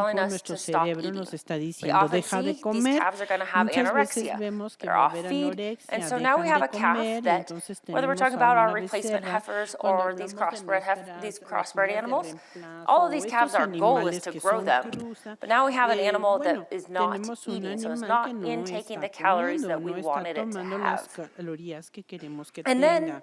telling tiempo us nuestro to stop cerebro eating. nos está We diciendo, often deja see de these comer. calves are going to have Muchas veces anorexia. vemos que They're va a off haber feed. anorexia, And so now we dejan have de a calf comer, y that, entonces whether we're tenemos talking a about our una replacement becerra. heifers Cuando or these hablamos de these nuestras crossbred crías de animals, reemplazo all of o these calves, estos our goal is animales to que grow son them. cruza, But now we have an animal bueno, that is not tenemos un eating, so it's animal que not no intaking está the calories comiendo, that we no está wanted it to tomando las have. calorías que queremos que And then tenga.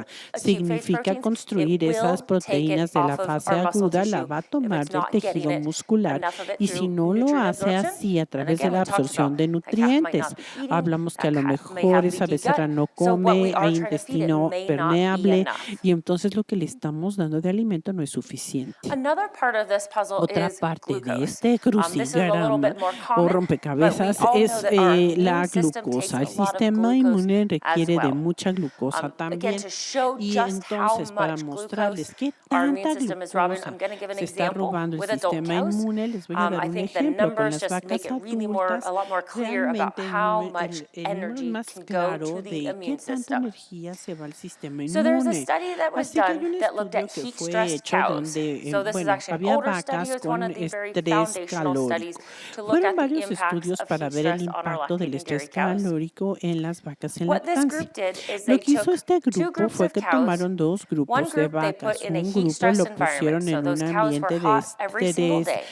aguda. Significa construir esas proteínas de la fase aguda, la va a tomar del tejido muscular y si no lo hace así a través de la absorción de nutrientes, hablamos que a lo mejor esa becerra no come, hay intestino permeable y entonces lo que le estamos dando de alimento no es suficiente. Another part of this puzzle Otra is parte de glucose. este This is a little crucigrama bit more o common, but we rompecabezas all es know that our immune la system takes glucosa. El a lot of sistema glucose inmune as requiere de well. mucha glucosa Again, también. to show Y just how entonces, para much mostrarles glucose qué our immune tanta system is, Robin, glucosa I'm going to give an se está example robando el with adult sistema cows. inmune. Les voy a dar I un think the ejemplo con numbers las just make vacas it really adultas. a lot more clear about Realmente how much el número es energy más can go claro to the de qué immune tanta system. energía se va al sistema So there's a inmune. study that was Así que hay un done that looked estudio at que fue heat-stressed hecho cows. donde, So this is bueno, actually an había older study. vacas It's one con of the very estrés foundational studies calórico. to look Fueron at the varios impacts estudios of para heat ver el stress on our impacto del lactating dairy estrés cows. calórico en las vacas en What this lactancia. group did is Lo they que hizo took este two grupo groups fue of que cows. tomaron dos One grupos de group they put vacas. in a Un heat grupo stress lo environment. pusieron So en un those cows were ambiente de hot every single estrés day.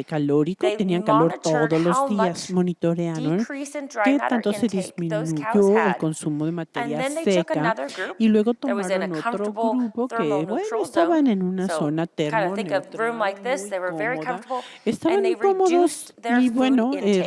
calórico, They tenían calor monitored todos los how días, much monitorearon decrease in dry qué matter tanto se intake those cows disminuyó el had. consumo de And materia then they took seca another group y luego that was in a tomaron otro comfortable grupo que, bueno, thermoneutral estaban zone. en una So zona kind of think of room termoneutral like this. muy They were very cómoda. comfortable, Estaban and they muy cómodos reduced their y, food bueno, intake.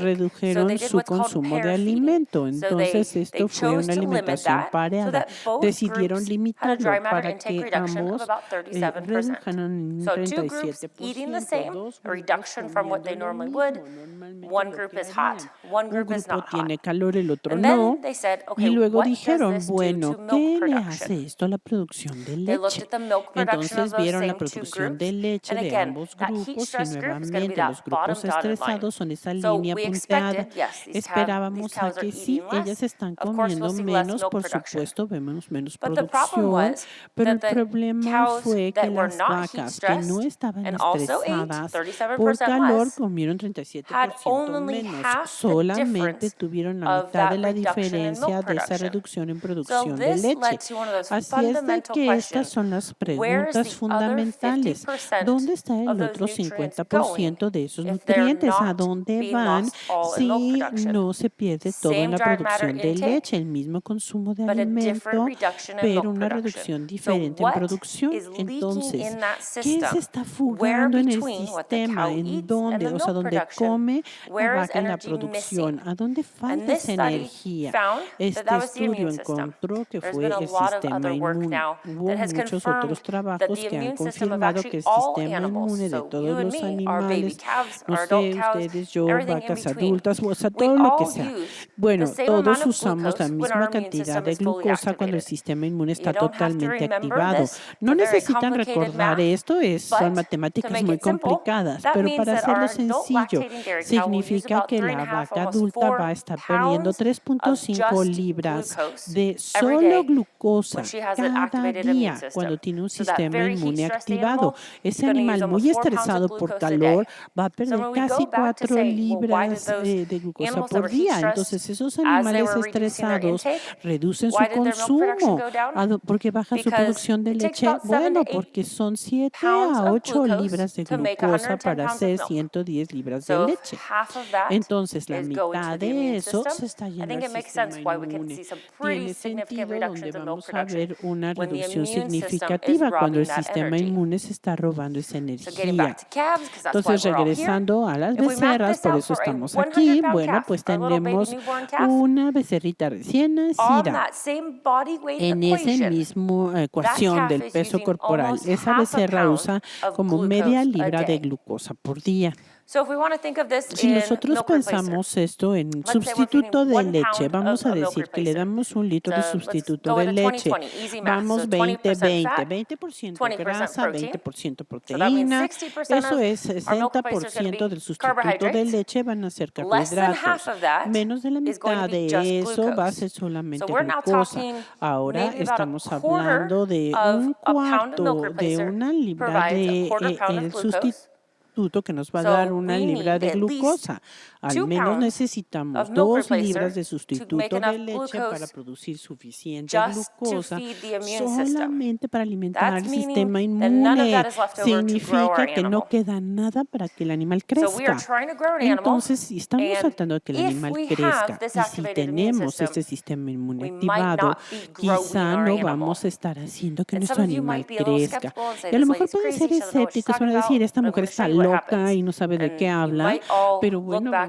So redujeron they did su what's called consumo de pair feeding. alimento. So Entonces, they esto fue chose una to limit alimentación that so pareada. that both Decidieron groups had a limitarlo dry matter para intake que reduction of ambos about 37%. redujeran un So two groups eating the 37%, same, dos a grupos reduction from what comiendo they lo normally mismo, would. normalmente One lo group que is hot, harían. one Un group is grupo not hot. tiene calor, el otro And no. then they said, Y okay, luego what does dijeron, this do bueno, to milk ¿qué le production? hace esto a la producción de They looked leche? at the milk production of Entonces those vieron la same two producción de groups. leche And de again, ambos that heat grupos y stress group is going to be nuevamente los that bottom grupos dotted line. estresados son esa So línea we punteada. expected, yes, these Esperábamos a cows are que sí, eating less. ellas están Of course, we'll comiendo see less menos, milk por production. supuesto, vemos menos But the problem producción, was pero el that the problema cows fue que that were las not heat vacas que no stressed estaban and also ate estresadas por 37% calor less comieron had 37% only menos. half the Solamente difference tuvieron la of mitad de that la reduction in milk diferencia de esa production. reducción en So producción de this led leche. to one of those Así es de fundamental que estas questions. son las Where is preguntas the other fundamentales. 50% ¿Dónde está of el those otro nutrients going 50% de esos if they're nutrientes? ¿A not dónde being van lost all in milk si production? no se pierde todo en Same la dry matter producción de intake, leche? El mismo consumo de but a different alimento, reduction in pero milk una production. reducción So diferente en what producción. is leaking Entonces, in that ¿qué se system? está Where fugando en el between what the sistema? cow ¿En eats and dónde? the O sea, milk ¿dónde production? come la Where is vaca en la energy producción? missing? ¿A dónde And falta this esa study energía? found that Este that was the estudio immune system. encontró que There's fue been a el lot of sistema other work inmune. now Hubo that has muchos confirmed otros that trabajos the que han immune system of confirmado que actually el all sistema animals, inmune de so you todos and los me, our baby animales, calves, no our adult sé, cows, ustedes, yo, everything in vacas between, adultas, o sea, we todo lo que all sea. use the Bueno, same todos amount of usamos la glucose when misma our immune cantidad system de is fully glucosa cuando el activated. sistema inmune You está don't have to totalmente remember activado. this. No It's a very necesitan complicated recordar math, esto, son but to matemáticas make muy it simple, complicadas, that pero means para that hacerlo our adult sencillo, lactating dairy cow will use significa about que 3 la and a half, vaca almost adulta va a 4 estar perdiendo pounds of 3.5 just libras glucose de every solo day glucosa when she has an cada activated immune día system. cuando tiene un So that sistema very inmune heat-stressed activado. animal Ese is going to use animal almost muy 4 pounds of estresado por glucose a calor day. va a So perder when we casi go back to 4 say, well, why did libras those de glucosa animals that por were día. heat-stressed, Entonces, esos as they animales were reducing their estresados intake, reducen why su did their milk production consumo. go down? ¿Por qué baja su Because producción de it takes leche? about 7 to Bueno, 8 porque son 7 pounds a of 8 glucose libras de to make glucosa 110 para pounds of hacer milk. 110 libras de So if leche. half of that Entonces, la is going to mitad the de immune eso system, se está I yendo think al it makes sistema sense why we can inmune. see some pretty Tiene significant sentido donde reductions in milk vamos a production ver una when the reducción immune system is significativa cuando robbing el that sistema energy. inmune se está robando esa So getting back energía. to calves, because that's why Entonces, we're all here. regresando a las If we map becerras, this por out eso for a estamos aquí. 100-pound Bueno, calf, pues our little baby tenemos newborn calf, una becerrita recién on nacida. that same body weight En ese equation, mismo that ecuación calf del is peso using corporal, almost esa half a becerra pound usa of como media glucose a libra de day. glucosa por día. So if we want to think of this Si in nosotros milk replacer, pensamos esto en let's say we're feeding sustituto de 1 leche, pound of vamos a a milk decir que le replacer. damos 1 litro de So let's sustituto go de with a leche. 20-20, easy math. So Vamos 20% 20-20, fat, 20% 20% grasa, protein. 20% So that means proteína. 60% Eso of es our milk replacer is going to 60% be del sustituto de carbohydrates. leche van a ser Less than half carbohidratos. of that Menos de la is going to mitad be just de eso va a glucose. ser So solamente we're now glucosa. talking Ahora maybe about a estamos quarter hablando de of un a pound of milk cuarto de replacer una libra provides a de quarter pound of el glucose. sustituto que nos va a So dar una we libra need de at least glucosa. Al 2 menos pounds necesitamos of milk 2 libras replacer de to make sustituto enough de leche para glucose producir suficiente just to glucosa feed the immune system. solamente para alimentar That's el meaning sistema that none of inmune. that is left over to grow our Significa que no animal. queda nada para que el animal So we are crezca. trying to grow an animal, Entonces, si estamos and tratando de que el if animal we crezca have this y si activated immune tenemos system, este sistema inmune we might activado, not be growing quizá our no animal. vamos a estar haciendo que And nuestro some of you animal might be a little crezca. skeptical and say, Y a lo this mejor lady's pueden crazy, ser she doesn't know what she's escépticos, van talking a decir, about, esta but I'm mujer going to show está you what loca happens. y no sabe de And qué you habla, might all pero look bueno, back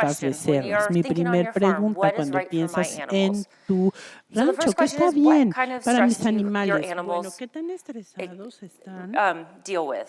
estas becerras. Mi primer pregunta cuando piensas en tu So the rancho, first ¿qué question está is, what bien kind of para mis stress do your animales? Bueno, animals ¿qué tan estresados están? deal with?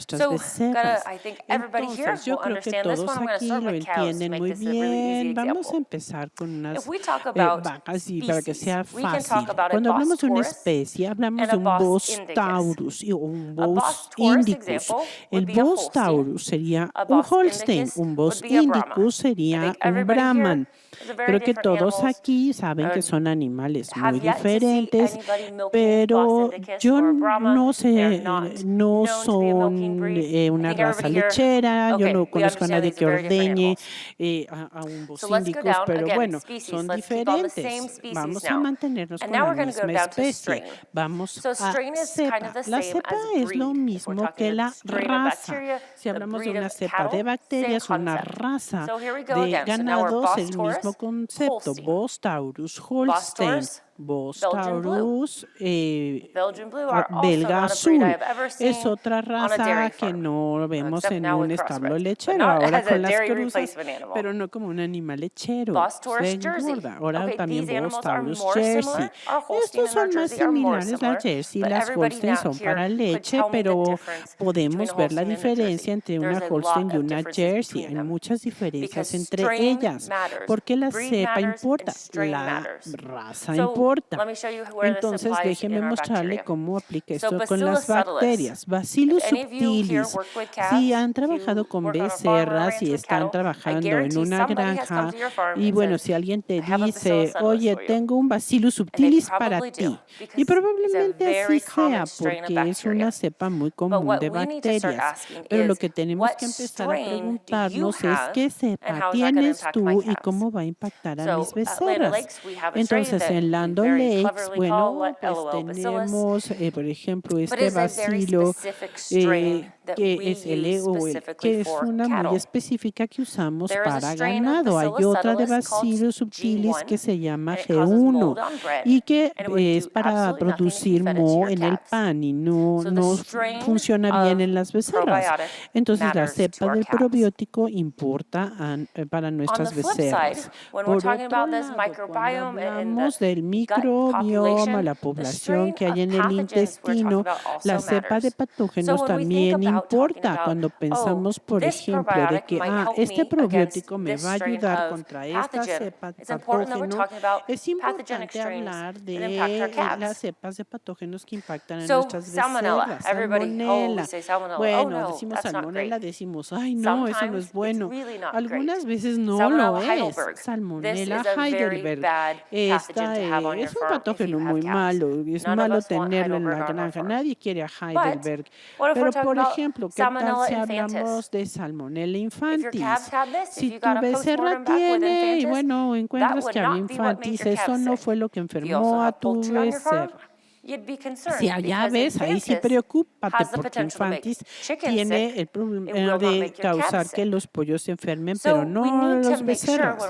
nuestras So, becerras. I think everybody here Entonces, yo will creo que understand this todos one. I'm going to aquí start lo with cows to entienden make muy this a really easy bien. Vamos a example. empezar con If unas we talk about vacas y para que species, sea we can fácil. talk about a Cuando Bos hablamos de una taurus especie, hablamos and de a un Bos Bos indicus. taurus y un A Bos Bos taurus indicus. example El would be a Bos Holstein. taurus sería A un Bos Holstein, indicus un would Bos be a Brahma. Bacillus sería un Brahman. Creo que todos aquí saben que son animales muy diferentes, pero yo no sé, no son una raza lechera, yo no conozco a nadie que ordeñe a un bocílicos, pero bueno, son diferentes. Vamos a mantenernos con la misma especie. Vamos a cepa. La cepa es lo mismo que la raza. Si hablamos de una cepa de bacterias, una raza de ganados, el mismo concepto. Bos taurus Holstein. Bos taurus belga azul. Es otra raza que no vemos en un establo lechero, ahora con las cruzas, pero no como un animal lechero. Se engorda. Ahora también Bos taurus Jersey. Estos son más similares. La Jersey y las Holstein son para leche, pero podemos ver la diferencia entre una Holstein y una Jersey. Hay muchas diferencias entre ellas. ¿Por qué la cepa importa? La raza importa. Entonces, déjeme mostrarle cómo aplica esto con las bacterias. Bacillus subtilis. Si han trabajado con becerras y están trabajando en una granja, y bueno, si alguien te dice, oye, tengo un Bacillus subtilis para ti, y probablemente así sea, porque es una cepa muy común de bacterias. Pero lo que tenemos que empezar a preguntarnos es qué cepa tienes tú y cómo va a impactar a mis becerras. Entonces, en Land O'Lakes, bueno, pues tenemos, por ejemplo, este bacilo que es el EOL, que es una muy específica que usamos para ganado. Hay otra de Bacillus subtilis que se llama G1 y que es para producir moho en el pan y no funciona bien en las becerras. Entonces, la cepa del probiótico importa para nuestras becerras. Por otro lado, cuando hablamos del microbioma, la población que hay en el intestino, la cepa de patógenos también importa. Cuando pensamos, por ejemplo, de que este probiótico me va a ayudar contra esta cepa de patógenos, es importante hablar de las cepas de patógenos que impactan en nuestras becerras. Salmonella. Bueno, decimos salmonella, decimos, ay, no, eso no es bueno. Algunas veces no lo es. Salmonella Heidelberg. Esta es un patógeno muy malo. Es malo tenerlo en la granja. Nadie quiere a Heidelberg. Pero, por ejemplo, ¿qué tal si hablamos de Salmonella infantis? Si tu becerra tiene, y bueno, encuentras que había infantis, eso no fue lo que enfermó a tu becerra. Si allá ves, ahí sí preocúpate porque infantis tiene el problema de causar que los pollos se enfermen, pero no los becerros.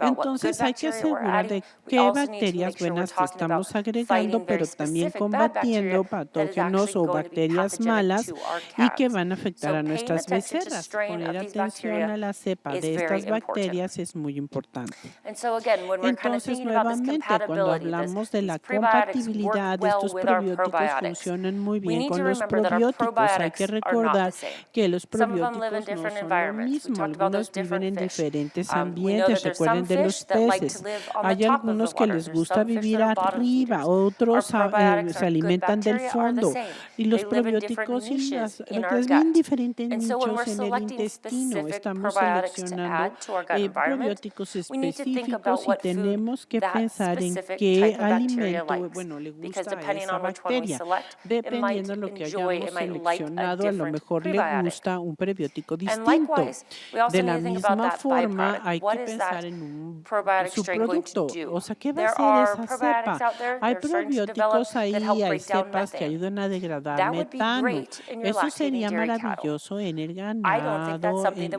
Entonces hay que asegurar de qué bacterias buenas estamos agregando, pero también combatiendo patógenos o bacterias malas y que van a afectar a nuestras becerras. Poner atención a la cepa de estas bacterias es muy importante. Entonces, nuevamente, cuando hablamos de la compatibilidad, estos probióticos funcionan muy bien con los probióticos. Hay que recordar que los probióticos no son lo mismo. Algunos viven en diferentes ambientes. Recuerden de los peces. Hay algunos que les gusta vivir arriba, otros se alimentan del fondo. Y los probióticos y las bacterias viven diferentes nichos en el intestino. Estamos seleccionando probióticos específicos y tenemos que pensar en qué alimento, bueno, le gusta a esa bacteria. Dependiendo de lo que hayamos seleccionado, a lo mejor le gusta un prebiótico distinto. De la misma forma, hay que pensar en un subproducto. O sea, ¿qué va a ser esa cepa? Hay probióticos ahí, hay cepas que ayudan a degradar metano. Eso sería maravilloso en el ganado, en la ganadería,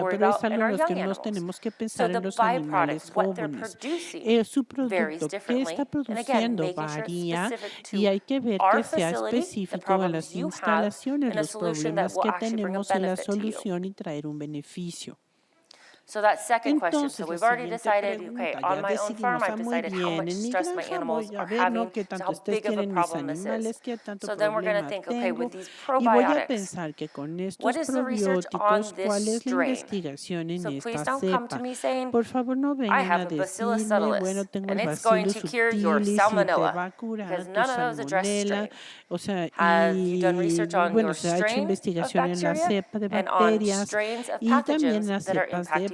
pero es algo en los que nos tenemos que pensar en los animales jóvenes. El subproducto que está produciendo varía y hay que ver que sea específico a las instalaciones, los problemas que tenemos y la solución y traer un beneficio. Entonces, la siguiente pregunta, ya decidimos, muy bien, en mi granja voy a ver, ¿no?, qué tanto estrés tienen mis animales, qué tanto problema tengo, y voy a pensar que con estos probióticos, ¿cuál es la investigación en esta cepa? Por favor, no vengan a decirme, bueno, tengo el Bacillus subtilis y te va a curar tu salmonella, o sea, y bueno, se ha hecho investigación en la cepa de bacterias y también las cepas de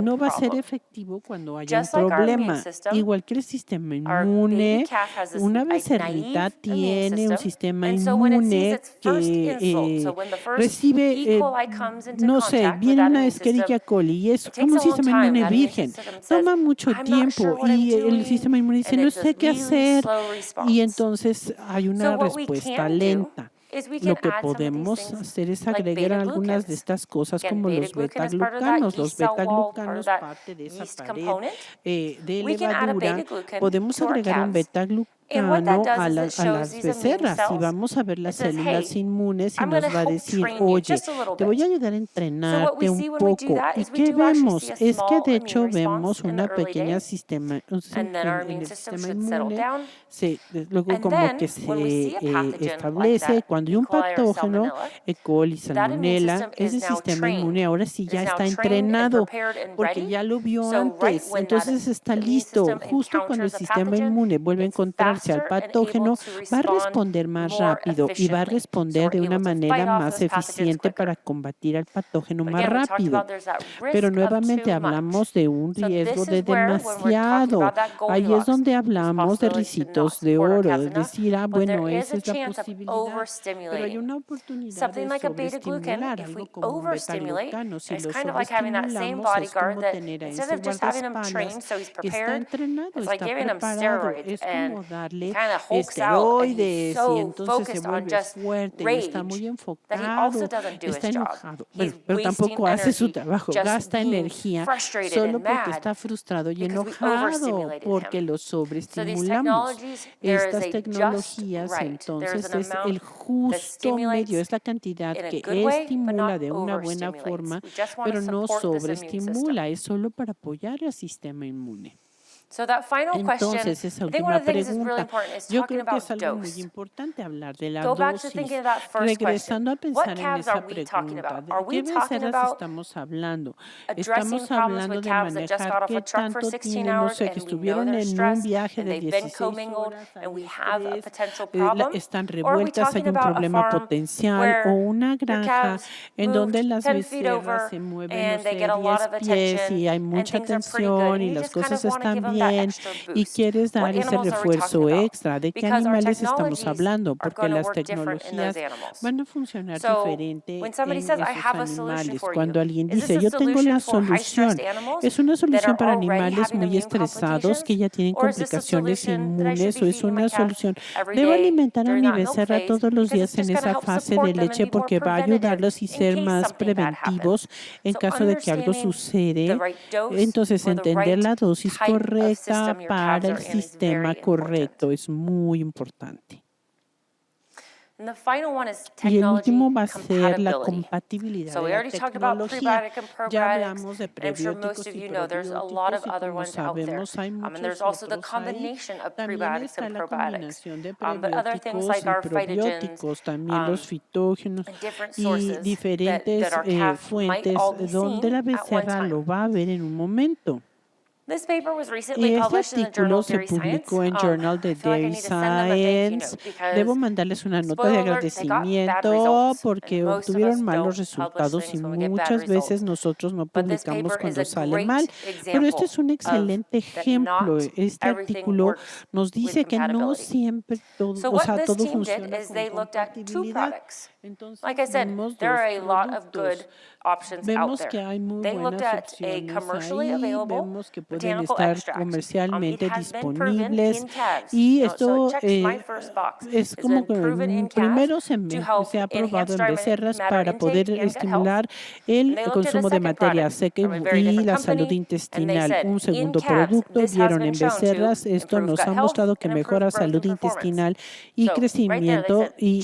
is a no va a ser problem. efectivo cuando haya un Just like our problema. forma, igual que el sistema inmune, una becerrita tiene un sistema inmune que recibe, no sé, viene una Escherichia coli y es como un sistema inmune virgen. Toma mucho tiempo y el sistema inmune dice, no sé qué hacer. Y entonces hay una respuesta lenta. Lo que podemos hacer es agregar algunas de estas cosas como los beta-glucanos. Los beta-glucanos, parte de esa pared de levadura, podemos agregar un beta-glucano a las becerras y vamos a ver las células inmunes y nos va a decir, oye, te voy a ayudar a entrenarte un poco. ¿Y qué vemos? Es que de hecho vemos una pequeña sistema, en el sistema inmune, luego como que se establece cuando hay un patógeno, E. coli, salmonella, ese sistema inmune ahora sí ya está entrenado porque ya lo vio antes, entonces está listo. Justo cuando el sistema inmune vuelve a encontrarse al patógeno, va a responder más rápido y va a responder de una manera más eficiente para combatir al patógeno más rápido. Pero nuevamente hablamos de un riesgo de demasiado. Ahí es donde hablamos de ricitos de oro, es decir, bueno, esa es la posibilidad, pero hay una oportunidad de sobreestimular algo como un beta-glucano. Si lo sobreestimulamos es como tener a ese guardaespaldas que está entrenado, está preparado, es como darle esteroides y entonces se vuelve fuerte y está muy enfocado, está enojado, pero tampoco hace su trabajo, gasta energía solo porque está frustrado y enojado porque lo sobreestimulamos. Estas tecnologías entonces es el justo medio, es la cantidad que estimula de una buena forma, pero no sobreestimula, es solo para apoyar al sistema inmune. Entonces, esa última pregunta, yo creo que es algo muy importante hablar de la dosis. Regresando a pensar en esa pregunta, ¿de qué becerras estamos hablando? Estamos hablando de manejar qué tanto tienen, no sé, que estuvieron en un viaje de 16 horas al estrés, están revueltas, hay un problema potencial o una granja en donde las becerras se mueven, no sé, 10 pies y hay mucha tensión y las cosas están bien y quieres dar ese refuerzo extra. ¿De qué animales estamos hablando? Porque las tecnologías van a funcionar diferente en esos animales. Cuando alguien dice, yo tengo la solución, ¿es una solución para animales muy estresados que ya tienen complicaciones inmunes o es una solución? ¿Debo alimentar a mi becerra todos los días en esa fase de leche porque va a ayudarlos y ser más preventivos en caso de que algo sucede? Entonces, entender la dosis correcta para el sistema correcto es muy importante. Y el último va a ser la compatibilidad de la tecnología. Ya hablamos de prebióticos y probióticos y como sabemos hay muchos otros ahí. También está la combinación de prebióticos y probióticos, también los fitógenos y diferentes fuentes donde la becerra lo va a ver en un momento. Este artículo se publicó en Journal de Dairy Science. Debo mandarles una nota de agradecimiento porque obtuvieron malos resultados y muchas veces nosotros no publicamos cuando sale mal. Pero este es un excelente ejemplo. Este artículo nos dice que no siempre todo funciona con compatibilidad. Entonces, vemos dos productos. Vemos que hay muy buenas opciones ahí, vemos que pueden estar comercialmente disponibles y esto es como que primero se ha probado en becerras para poder estimular el consumo de materia seca y la salud intestinal. Un segundo producto vieron en becerras, esto nos ha mostrado que mejora salud intestinal y crecimiento y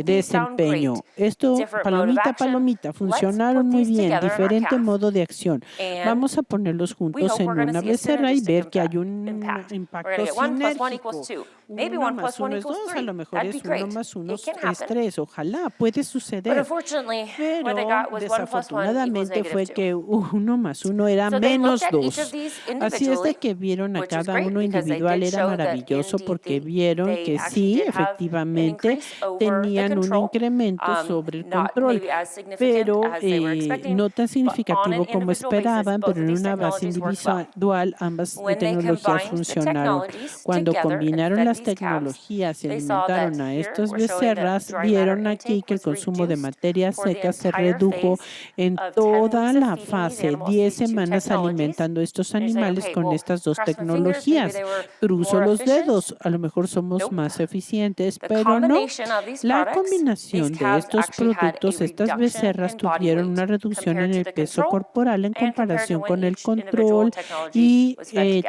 desempeño. Esto, palomita, funcionaron muy bien, diferente modo de acción. Vamos a ponerlos juntos en una becerra y ver que hay un impacto sinérgico. 1 más 1 es 2, a lo mejor es 1 más 1 es 3, ojalá, puede suceder. Pero desafortunadamente fue que 1 más 1 era menos 2. Así es de que vieron a cada uno individual, era maravilloso porque vieron que sí, efectivamente, tenían un incremento sobre el control, pero no tan significativo como esperaban, pero en una base individual dual, ambas tecnologías funcionaron. Cuando combinaron las tecnologías y alimentaron a estos becerras, vieron aquí que el consumo de materia seca se redujo en toda la fase, 10 semanas alimentando a estos animales con estas dos tecnologías. Cruzo los dedos, a lo mejor somos más eficientes, pero no. La combinación de estos productos, estas becerras tuvieron una reducción en el peso corporal en comparación con el control y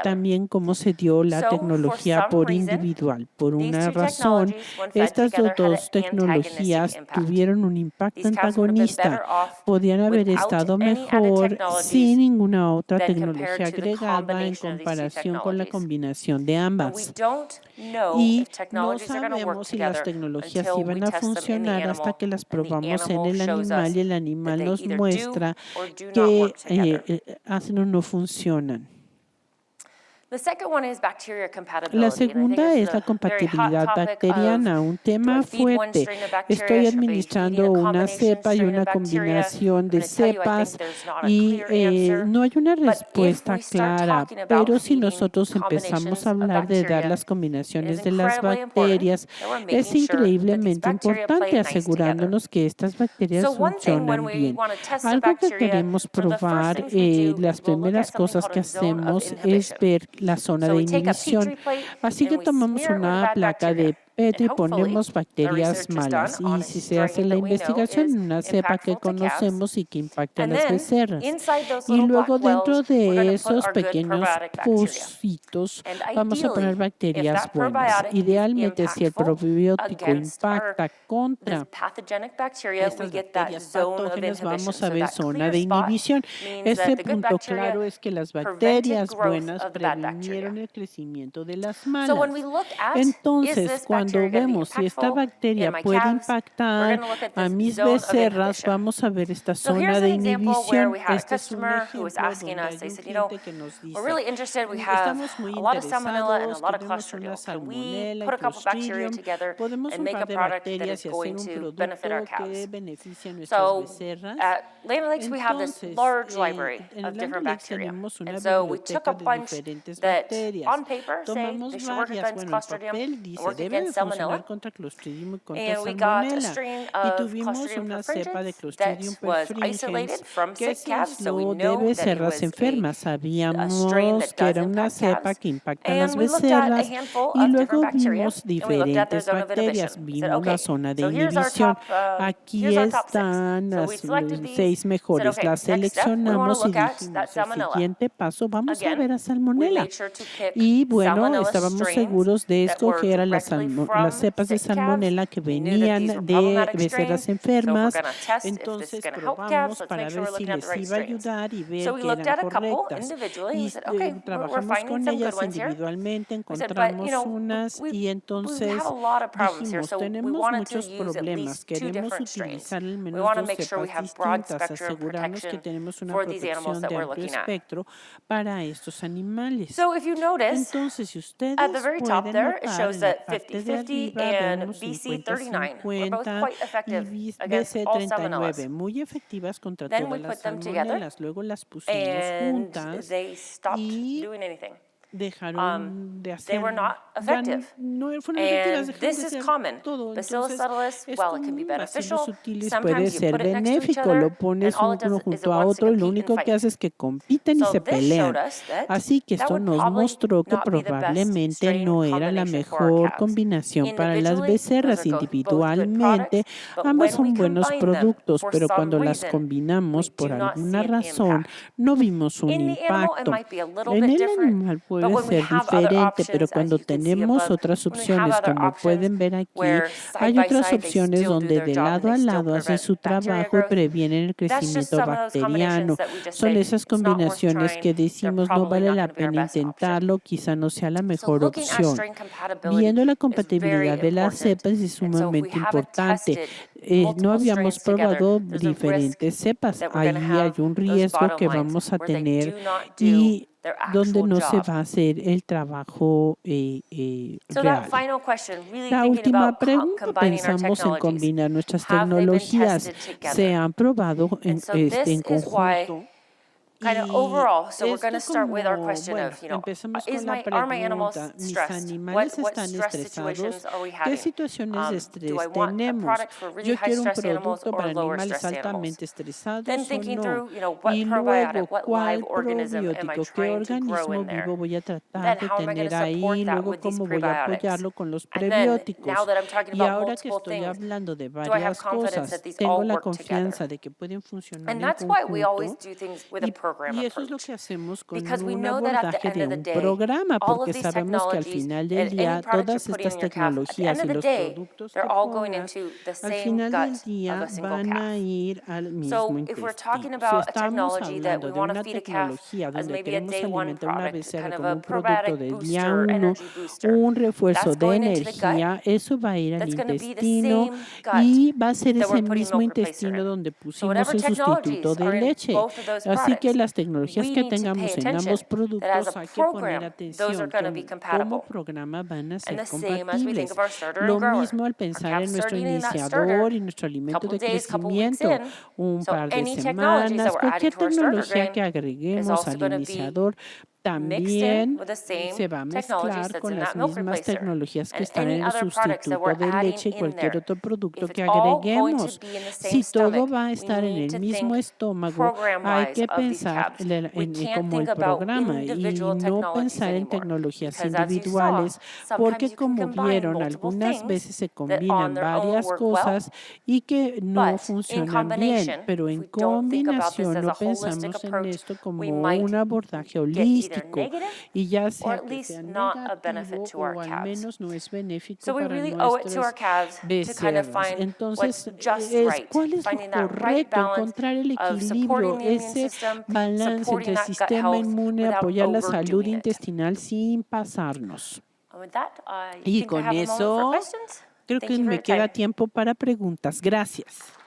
también cómo se dio la tecnología por individual. Por una razón, estas dos tecnologías tuvieron un impacto antagonista. Podían haber estado mejor sin ninguna otra tecnología agregada en comparación con la combinación de ambas. Y no sabemos si las tecnologías iban a funcionar hasta que las probamos en el animal y el animal nos muestra que hacen o no funcionan. La segunda es la compatibilidad bacteriana, un tema fuerte. Estoy administrando una cepa y una combinación de cepas y no hay una respuesta clara, pero si nosotros empezamos a hablar de dar las combinaciones de las bacterias, es increíblemente importante asegurándonos que estas bacterias funcionan bien. Algo que queremos probar, las primeras cosas que hacemos es ver la zona de inhibición. Así que tomamos una placa de PET y ponemos bacterias malas. Y si se hace la investigación en una cepa que conocemos y que impacta a las becerras. Y luego dentro de esos pequeños pocitos vamos a poner bacterias buenas. Idealmente, si el probiótico impacta contra estas bacterias patógenas, vamos a ver zona de inhibición. Este punto claro es que las bacterias buenas previnieron el crecimiento de las malas. Entonces, cuando vemos si esta bacteria puede impactar a mis becerras, vamos a ver esta zona de inhibición. Este es un ejemplo donde hay un cliente que nos dice, estamos muy interesados, queremos una salmonella y Clostridium, podemos un par de bacterias y hacer un producto que beneficie a nuestras becerras. Entonces, en Land Lakes tenemos una biblioteca de diferentes bacterias. Tomamos varias, bueno, el papel dice, debe funcionar contra Clostridium y contra Salmonella. Y tuvimos una cepa de Clostridium perfringens que se aisló de becerras enfermas. Sabíamos que era una cepa que impacta a las becerras y luego vimos diferentes bacterias. Vimos la zona de inhibición. Aquí están las 6 mejores. Las seleccionamos y dijimos, el siguiente paso, vamos a ver a Salmonella. Y bueno, estábamos seguros de escoger a las cepas de Salmonella que venían de becerras enfermas. Entonces probamos para ver si les iba a ayudar y ver que eran correctas. Y trabajamos con ellas individualmente, encontramos unas y entonces dijimos, tenemos muchos problemas, queremos utilizar al menos 2 cepas distintas, asegurarnos que tenemos una protección de amplio espectro para estos animales. Entonces, si ustedes pueden notar, en la parte de arriba vemos 50-50 y BC39, muy efectivas contra todas las salmonelas. Luego las pusimos juntas y dejaron de hacer, no fueron efectivas, dejaron de hacer todo. Entonces, es común, bacillus subtilis puede ser benéfico, lo pones uno junto a otro y lo único que hace es que compiten y se pelean. Así que esto nos mostró que probablemente no era la mejor combinación para las becerras individualmente. Ambas son buenos productos, pero cuando las combinamos por alguna razón no vimos un impacto. En el animal puede ser diferente, pero cuando tenemos otras opciones, como pueden ver aquí, hay otras opciones donde de lado a lado hacen su trabajo y previenen el crecimiento bacteriano. Son esas combinaciones que decimos no vale la pena intentarlo, quizá no sea la mejor opción. Viendo la compatibilidad de las cepas es sumamente importante. No habíamos probado diferentes cepas. Ahí hay un riesgo que vamos a tener y donde no se va a hacer el trabajo real. La última pregunta, pensamos en combinar nuestras tecnologías. Se han probado en conjunto. kind of Y overall, so we're going to esto start with our como, question bueno, of, empecemos is con la are my animals pregunta, ¿mis stressed? animales What están stress estresados? situations are we ¿Qué having? situaciones de Do I estrés want a tenemos? product for really Yo high quiero un stress animals producto or para lower animales stress animals? altamente Then estresados o thinking no. through, Y what luego, probiotic, what ¿cuál live organism am I probiótico, qué trying to grow organismo in there? vivo voy a Then tratar de how am I going to tener ahí? support that Luego, with these ¿cómo voy a prebiotics? apoyarlo con los And then, now prebióticos? that I'm talking Y about ahora que multiple estoy things, hablando de do I have varias confidence cosas, that these tengo all la work together? confianza de que pueden funcionar And en that's why we always conjunto. do things with a program Y eso es lo approach. que hacemos con Because we un know that at the abordaje end de of the un day, programa, all of porque these sabemos que al technologies final and del any día product you're todas putting in estas your calf, at the end tecnologías of y the los day, productos they're que all going pongas, into the al same final del gut of día a single van a calf. ir al mismo So if we're talking intestino. Si about a estamos technology that hablando we de want to una feed a calf tecnología as donde maybe a queremos day one alimentar una product, becerra kind of como a un producto probiotic de día booster, 1, energy booster, un refuerzo that's de going into the gut. energía, eso va a ir al That's going to be the intestino same gut y va a ser that ese we're putting mismo milk replacer intestino in. donde So pusimos whatever el sustituto technologies de are in leche. both of those Así que products, las tecnologías we que need to pay tengamos en attention ambos that as productos a hay que poner program, those are atención going to be que como compatible. programa van a And ser the same as we think compatibles. of our starter Lo and grower. mismo al Our pensar calves en start nuestro eating that starter iniciador y nuestro a alimento couple de days, couple weeks crecimiento, in. un So par de any technologies that semanas, we're adding cualquier to our starter tecnología grain que is agreguemos also al going to be iniciador mixed in también with the same se va a technologies mezclar that's con in las that milk mismas replacer. tecnologías que And están any en el other products that we're sustituto de adding leche y in cualquier there, otro producto if it's que all going to agreguemos. be in the same Si todo stomach, va a we estar en need el to mismo think estómago, hay program-wise que of these pensar calves. We can't como think el about programa y individual no technologies pensar en anymore. tecnologías Because as you saw, individuales, sometimes porque you can como combine vieron, multiple algunas things veces se that on combinan their own varias work well, cosas y que no but in funcionan bien, combination, pero if en we don't think about this combinación as no a holistic pensamos en approach, esto we como might un abordaje get either holístico negative y ya or sea at que sea least not a benefit negativo to our o al calves. menos no es benéfico So we para really owe it to our nuestras calves to kind of becerras. find what's Entonces, just right, ¿cuál es lo finding that right correcto? balance Encontrar el of equilibrio, supporting the immune ese system, balance entre supporting el that gut sistema health inmune, without apoyar la salud overdoing it. intestinal sin pasarnos. And with that, I Y think I con have a moment for eso, questions. creo Thank que you for me your queda time. tiempo para preguntas. Gracias.